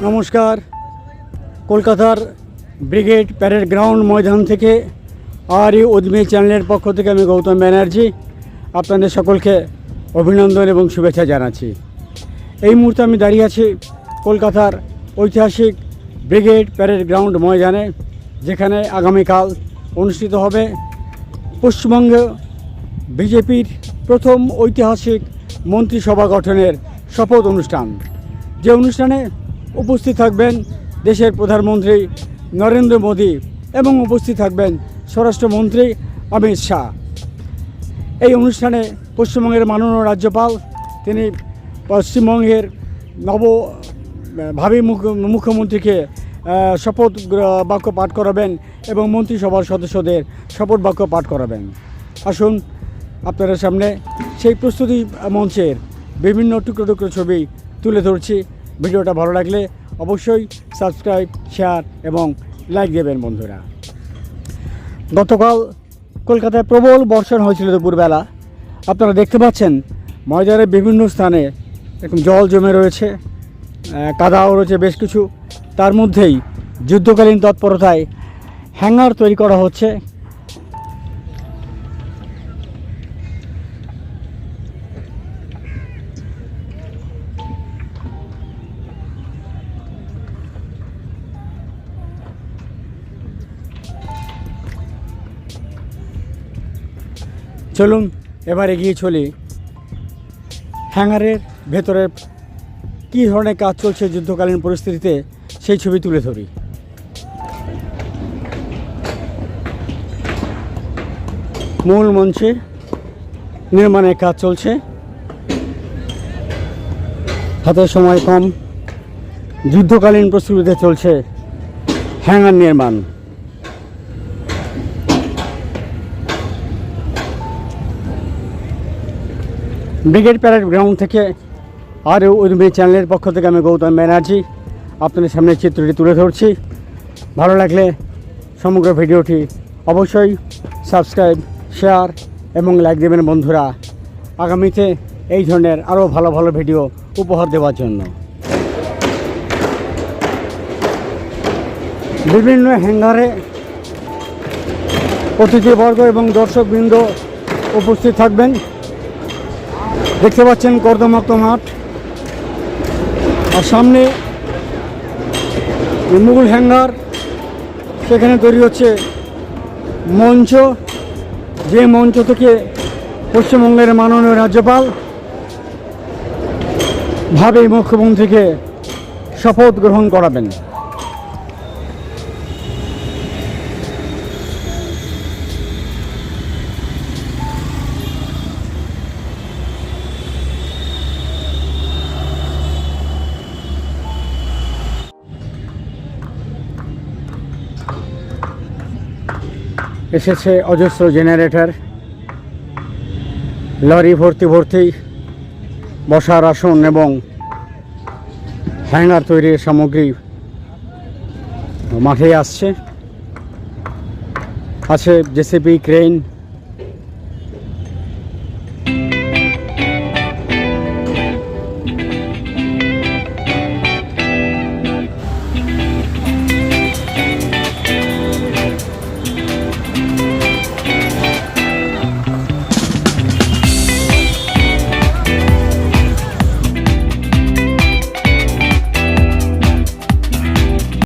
নমস্কার, কলকাতার brigade parade ground ময়দান থেকে আর এই উদ্যমী চ্যানেলের পক্ষ থেকে আমি গৌতম ব্যানার্জি আপনাদের সকলকে অভিনন্দন এবং শুভেচ্ছা জানাচ্ছি। এই মুহূর্তে আমি দাঁড়িয়ে আছি কলকাতার ঐতিহাসিক ব্রিগেড প্যারেড গ্রাউন্ড ময়দানে, যেখানে আগামীকাল অনুষ্ঠিত হবে পশ্চিমবঙ্গ বিজেপির প্রথম ঐতিহাসিক মন্ত্রিসভা গঠনের শপথ অনুষ্ঠান। যে অনুষ্ঠানে উপস্থিত থাকবেন দেশের প্রধানমন্ত্রী নরেন্দ্র মোদী এবং উপস্থিত থাকবেন স্বরাষ্ট্রমন্ত্রী অমিত শাহ। এই অনুষ্ঠানে পশ্চিমবঙ্গের মাননীয় রাজ্যপাল তিনি পশ্চিমবঙ্গের ভাবী মুখ্যমন্ত্রীকে শপথ বাক্য পাঠ করাবেন এবং মন্ত্রিসভার সদস্যদের শপথ বাক্য পাঠ করাবেন। আসুন আপনাদের সামনে সেই প্রস্তুতি মঞ্চের বিভিন্ন টুকরো টুকরো ছবি তুলে ধরছি। ভিডিওটা ভালো লাগলে অবশ্যই সাবস্ক্রাইব, শেয়ার এবং লাইক দেবেন বন্ধুরা। গতকাল কলকাতায় প্রবল বর্ষণ হয়েছিল দুপুরবেলা। আপনারা দেখতে পাচ্ছেন ময়দানের বিভিন্ন স্থানে এরকম জল জমে রয়েছে, কাদাও রয়েছে বেশ কিছু। তার মধ্যেই যুদ্ধকালীন তৎপরতায় হ্যাঙ্গার তৈরি করা হচ্ছে। চলুন এবার এগিয়ে চলি, হ্যাঙ্গারের ভেতরে কী ধরনের কাজ চলছে যুদ্ধকালীন পরিস্থিতিতে সেই ছবি তুলে ধরি। মূল মঞ্চে নির্মাণের কাজ চলছে, হাতে সময় কম, যুদ্ধকালীন প্রস্তুতিতে চলছে হ্যাঙ্গার নির্মাণ। ব্রিগেড প্যারেড গ্রাউন্ড থেকে আর উদ্যমী চ্যানেলের পক্ষ থেকে আমি গৌতম ব্যানার্জি আপনাদের সামনে চিত্রটি তুলে ধরছি। ভালো লাগলে সমগ্র ভিডিওটি অবশ্যই সাবস্ক্রাইব, শেয়ার এবং লাইক দেবেন বন্ধুরা, আগামীতে এই ধরনের আরও ভালো ভালো ভিডিও উপহার দেওয়ার জন্য। বিভিন্ন হ্যাঙ্গারে অতিথিবর্গ এবং দর্শকবৃন্দ উপস্থিত থাকবেন। দেখতে পাচ্ছেন কর্দমাক্ত মাঠ, আর সামনে মূল হ্যাঙ্গার, সেখানে তৈরি হচ্ছে মঞ্চ, যে মঞ্চ থেকে পশ্চিমবঙ্গের মাননীয় রাজ্যপাল ভাবী মুখ্যমন্ত্রীকে শপথ গ্রহণ করাবেন। এসেছে অজস্র জেনারেটর, লরি ভর্তি ভর্তি বসার আসন এবং হ্যাঙ্গার তৈরির সামগ্রী মাঠে আসছে। আছে জেসিবি, ক্রেন,